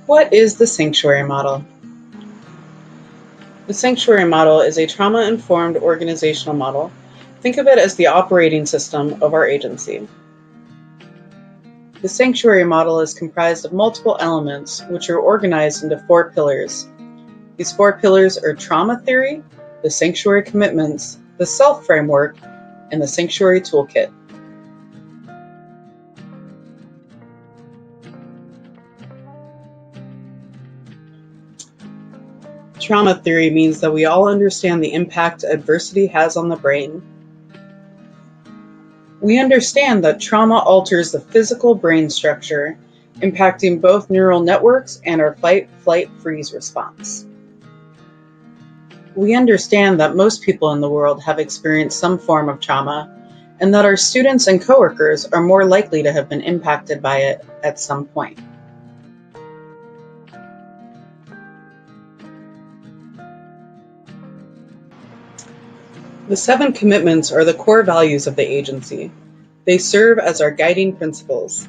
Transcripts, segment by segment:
What is the sanctuary model? The sanctuary model is a trauma-informed organizational model. Think of it as the operating system of our agency. The sanctuary model is comprised of multiple elements, which are organized into 4 pillars. These 4 pillars are trauma theory, the sanctuary commitments, the self framework, and the sanctuary toolkit. Trauma theory means that we all understand the impact adversity has on the brain. We understand that trauma alters the physical brain structure, impacting both neural networks and our fight, flight, freeze response. We understand that most people in the world have experienced some form of trauma, and that our students and coworkers are more likely to have been impacted by it at some point. The 7 commitments are the core values of the agency. They serve as our guiding principles.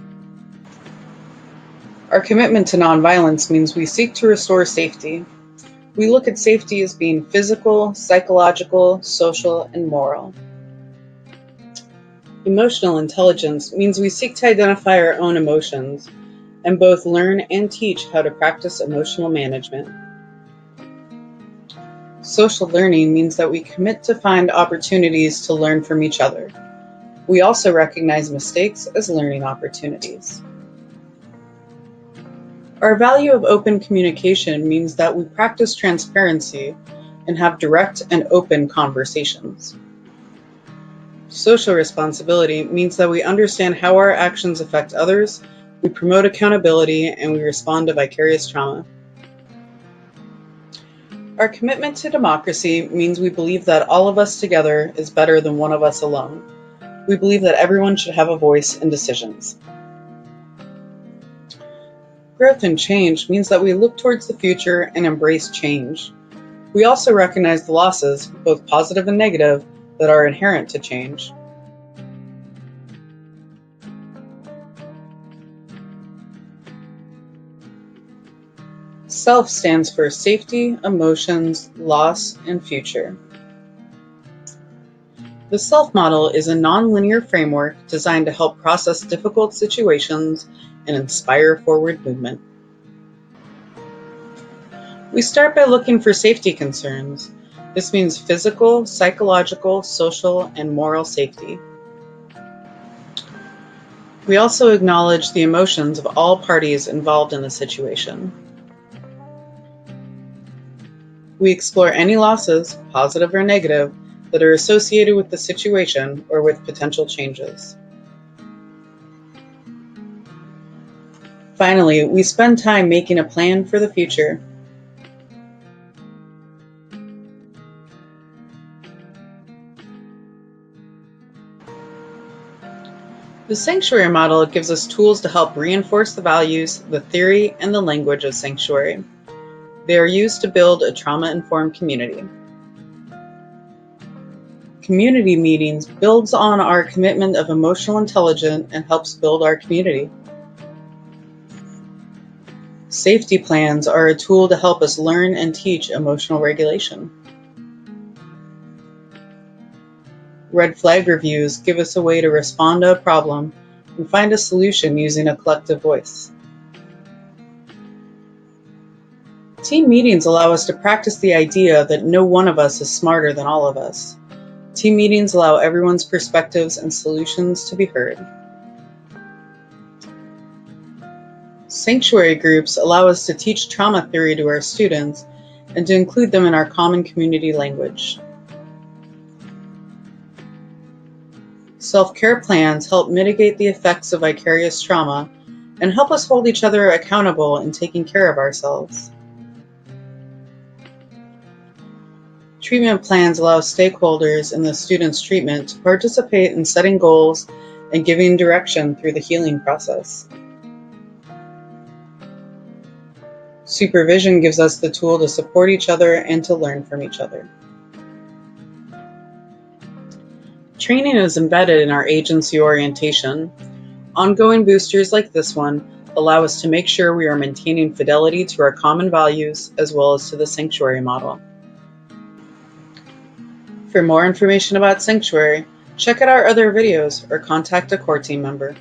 Our commitment to nonviolence means we seek to restore safety. We look at safety as being physical, psychological, social, and moral. Emotional intelligence means we seek to identify our own emotions and both learn and teach how to practice emotional management. Social learning means that we commit to find opportunities to learn from each other. We also recognize mistakes as learning opportunities. Our value of open communication means that we practice transparency and have direct and open conversations. Social responsibility means that we understand how our actions affect others, we promote accountability, and we respond to vicarious trauma. Our commitment to democracy means we believe that all of us together is better than one of us alone. We believe that everyone should have a voice in decisions. Growth and change means that we look towards the future and embrace change. We also recognize the losses, both positive and negative, that are inherent to change. SELF stands for safety, emotions, loss, and future. The SELF model is a nonlinear framework designed to help process difficult situations and inspire forward movement. We start by looking for safety concerns. This means physical, psychological, social, and moral safety. We also acknowledge the emotions of all parties involved in the situation. We explore any losses, positive or negative, that are associated with the situation or with potential changes. Finally, we spend time making a plan for the future. The sanctuary model gives us tools to help reinforce the values, the theory, and the language of sanctuary. They are used to build a trauma-informed community. Community meetings builds on our commitment of emotional intelligence and helps build our community. Safety plans are a tool to help us learn and teach emotional regulation. Red flag reviews give us a way to respond to a problem and find a solution using a collective voice. Team meetings allow us to practice the idea that no one of us is smarter than all of us. Team meetings allow everyone's perspectives and solutions to be heard. Sanctuary groups allow us to teach trauma theory to our students and to include them in our common community language. Self-care plans help mitigate the effects of vicarious trauma and help us hold each other accountable in taking care of ourselves. Treatment plans allow stakeholders in the student's treatment to participate in setting goals and giving direction through the healing process. Supervision gives us the tool to support each other and to learn from each other. Training is embedded in our agency orientation. Ongoing boosters like this one allow us to make sure we are maintaining fidelity to our common values as well as to the Sanctuary model. For more information about Sanctuary, check out our other videos or contact a core team member.